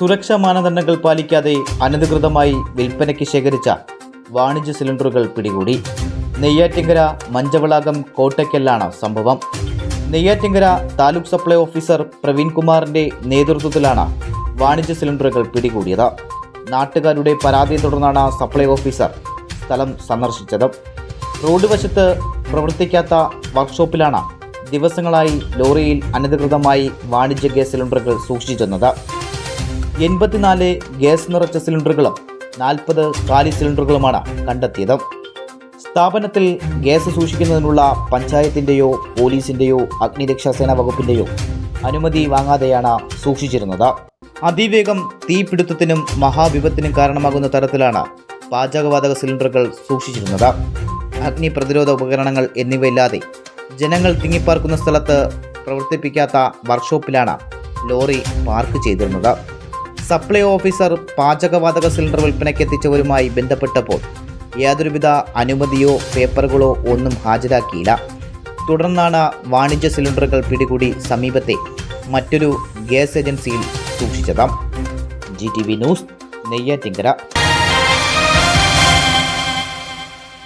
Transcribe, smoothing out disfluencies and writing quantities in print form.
സുരക്ഷാ മാനദണ്ഡങ്ങൾ പാലിക്കാതെ അനധികൃതമായി വിൽപ്പനയ്ക്ക് ശേഖരിച്ച വാണിജ്യ സിലിണ്ടറുകൾ പിടികൂടി. നെയ്യാറ്റിങ്കര മഞ്ചവളാകം കോട്ടയ്ക്കലാണ് സംഭവം. നെയ്യാറ്റിങ്കര താലൂക്ക് സപ്ലൈ ഓഫീസർ പ്രവീൺ കുമാറിന്റെ നേതൃത്വത്തിലാണ് വാണിജ്യ സിലിണ്ടറുകൾ പിടികൂടിയത്. നാട്ടുകാരുടെ പരാതിയെ തുടർന്നാണ് സപ്ലൈ ഓഫീസർ സ്ഥലം സന്ദർശിച്ചത്. റോഡ് വശത്ത് പ്രവർത്തിക്കാത്ത വർക്ക്ഷോപ്പിലാണ് ദിവസങ്ങളായി ലോറിയിൽ അനധികൃതമായി വാണിജ്യ ഗ്യാസ് സിലിണ്ടറുകൾ സൂക്ഷിച്ചിരുന്നത്. 84 ഗ്യാസ് നിറച്ച സിലിണ്ടറുകളും 40 കാലി സിലിണ്ടറുകളുമാണ് കണ്ടെത്തിയത്. സ്ഥാപനത്തിൽ ഗ്യാസ് സൂക്ഷിക്കുന്നതിനുള്ള പഞ്ചായത്തിൻ്റെയോ പോലീസിൻ്റെയോ അഗ്നിരക്ഷാസേന വകുപ്പിൻ്റെയോ അനുമതി വാങ്ങാതെയാണ് സൂക്ഷിച്ചിരുന്നത്. അതിവേഗം തീപിടുത്തത്തിനും മഹാവിപത്തിനും കാരണമാകുന്ന തരത്തിലാണ് പാചകവാതക സിലിണ്ടറുകൾ സൂക്ഷിച്ചിരുന്നത്. അഗ്നി പ്രതിരോധ ഉപകരണങ്ങൾ എന്നിവയില്ലാതെ ജനങ്ങൾ തിങ്ങിപ്പാർക്കുന്ന സ്ഥലത്ത് പ്രവർത്തിപ്പിക്കാത്ത വർക്ക്ഷോപ്പിലാണ് ലോറി പാർക്ക് ചെയ്തിരുന്നത്. സപ്ലൈ ഓഫീസർ പാചകവാതക സിലിണ്ടർ വിൽപ്പനയ്ക്ക് എത്തിച്ചവരുമായി ബന്ധപ്പെട്ടപ്പോൾ യാതൊരുവിധ അനുമതിയോ പേപ്പറുകളോ ഒന്നും ഹാജരാക്കിയില്ല. തുടർന്നാണ് വാണിജ്യ സിലിണ്ടറുകൾ പിടികൂടി സമീപത്തെ മറ്റൊരു ഗ്യാസ് ഏജൻസിയിൽ സൂക്ഷിച്ചത്. GTV news, Neyyattinkara.